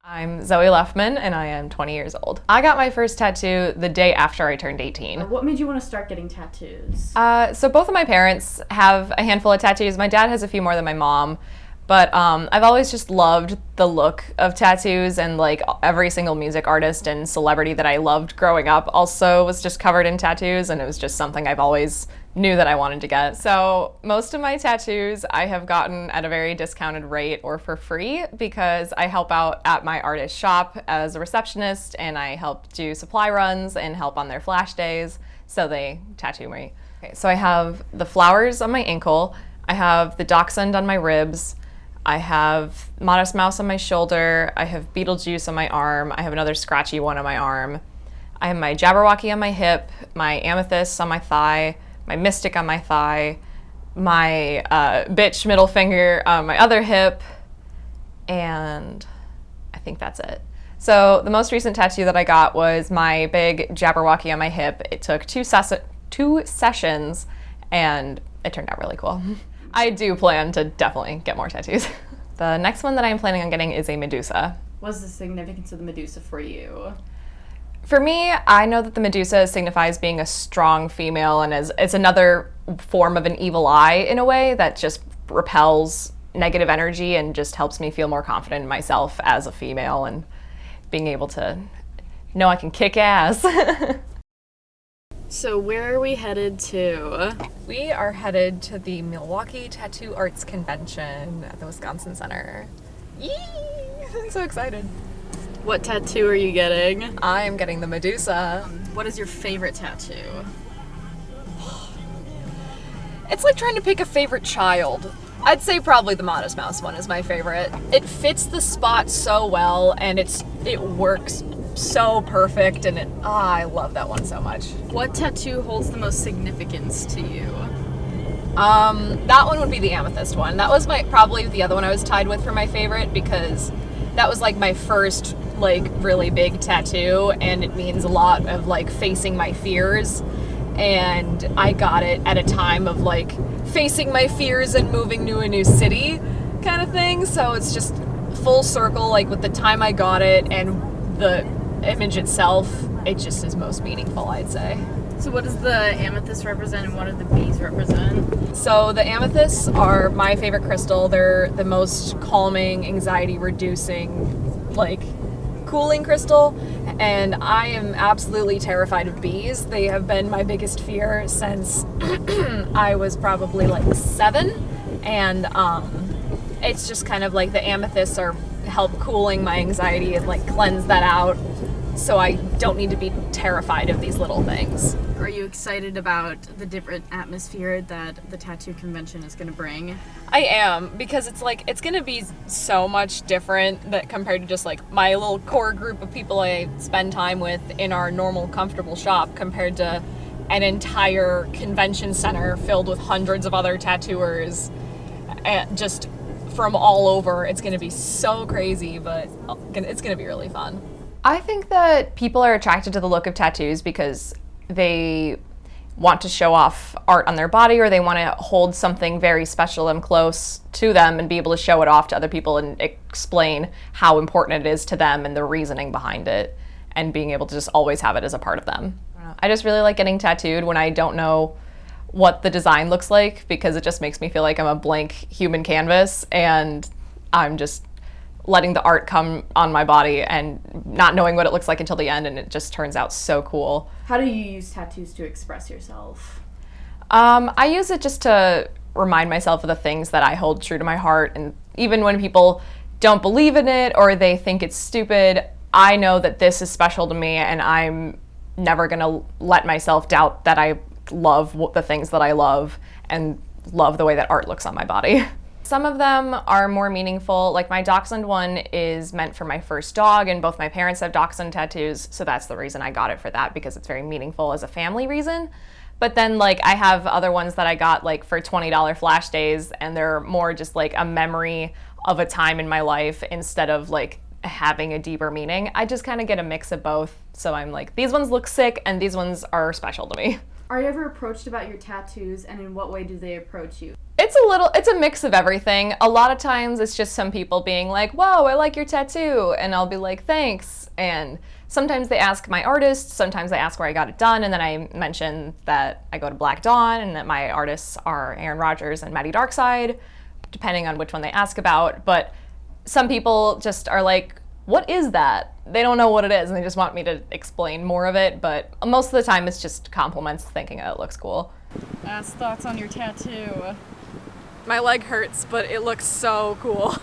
I'm Zoe Leffman and I am 20 years old. I got my first tattoo the day after I turned 18. What made you want to start getting tattoos? So both of my parents have a handful of tattoos. My dad has a few more than my mom, but I've always just loved the look of tattoos, and like every single music artist and celebrity that I loved growing up also was just covered in tattoos, and it was just something I've always knew that I wanted to get. So most of my tattoos I have gotten at a very discounted rate or for free because I help out at my artist shop as a receptionist, and I help do supply runs and help on their flash days, so they tattoo me. Okay, so I have the flowers on my ankle, I have the dachshund on my ribs, I have Modest Mouse on my shoulder, I have Beetlejuice on my arm, I have another scratchy one on my arm, I have my Jabberwocky on my hip, my amethyst on my thigh, my mystic on my thigh, my bitch middle finger on my other hip, and I think that's it. So the most recent tattoo that I got was my big Jabberwocky on my hip. It took two sessions, and it turned out really cool. I do plan to definitely get more tattoos. The next one that I'm planning on getting is a Medusa. What's the significance of the Medusa for you? For me, I know that the Medusa signifies being a strong female, and it's another form of an evil eye in a way that just repels negative energy and just helps me feel more confident in myself as a female and being able to know I can kick ass. So where are we headed to? We are headed to the Milwaukee Tattoo Arts Convention at the Wisconsin Center. Yee! I'm so excited. What tattoo are you getting? I am getting the Medusa. What is your favorite tattoo? It's like trying to pick a favorite child. I'd say probably the Modest Mouse one is my favorite. It fits the spot so well, and it works so perfect, and I love that one so much. What tattoo holds the most significance to you? That one would be the amethyst one. That was probably the other one I was tied with for my favorite, because that was like my first like really big tattoo, and it means a lot of like facing my fears, and I got it at a time of like facing my fears and moving to a new city kind of thing. So it's just full circle, like with the time I got it and the image itself, it just is most meaningful, I'd say. So what does the amethyst represent and what do the bees represent? So the amethysts are my favorite crystal. They're the most calming, anxiety reducing, like cooling crystal, and I am absolutely terrified of bees. They have been my biggest fear since I was probably like 7, and it's just kind of like the amethysts are help cooling my anxiety and like cleanse that out, so I don't need to be terrified of these little things. Are you excited about the different atmosphere that the tattoo convention is going to bring? I am, because it's going to be so much different that compared to just like my little core group of people I spend time with in our normal comfortable shop, compared to an entire convention center filled with hundreds of other tattooers and just from all over. It's going to be so crazy, but it's going to be really fun. I think that people are attracted to the look of tattoos because they want to show off art on their body, or they want to hold something very special and close to them and be able to show it off to other people and explain how important it is to them and the reasoning behind it, and being able to just always have it as a part of them. I just really like getting tattooed when I don't know what the design looks like, because it just makes me feel like I'm a blank human canvas and I'm just letting the art come on my body and not knowing what it looks like until the end, and it just turns out so cool. How do you use tattoos to express yourself? I use it just to remind myself of the things that I hold true to my heart, and even when people don't believe in it or they think it's stupid, I know that this is special to me, and I'm never gonna let myself doubt that I love the things that I love and love the way that art looks on my body. Some of them are more meaningful, like my dachshund one is meant for my first dog, and both my parents have dachshund tattoos, so that's the reason I got it for that, because it's very meaningful as a family reason. But then like I have other ones that I got like for $20 flash days, and they're more just like a memory of a time in my life instead of like having a deeper meaning. I just kind of get a mix of both, so I'm like, these ones look sick and these ones are special to me. Are you ever approached about your tattoos, and in what way do they approach you? It's a mix of everything. A lot of times it's just some people being like, whoa, I like your tattoo. And I'll be like, thanks. And sometimes they ask my artist, sometimes they ask where I got it done. And then I mention that I go to Black Dawn and that my artists are Aaron Rodgers and Maddie Darkside, depending on which one they ask about. But some people just are like, what is that? They don't know what it is and they just want me to explain more of it. But most of the time it's just compliments, thinking it looks cool. Last thoughts on your tattoo. My leg hurts, but it looks so cool.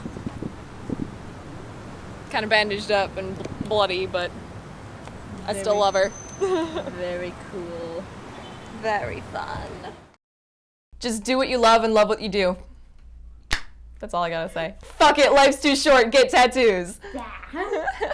Kind of bandaged up and bloody, but I still love her. Very cool. Very fun. Just do what you love and love what you do. That's all I gotta say. Fuck it, life's too short, get tattoos. Yeah.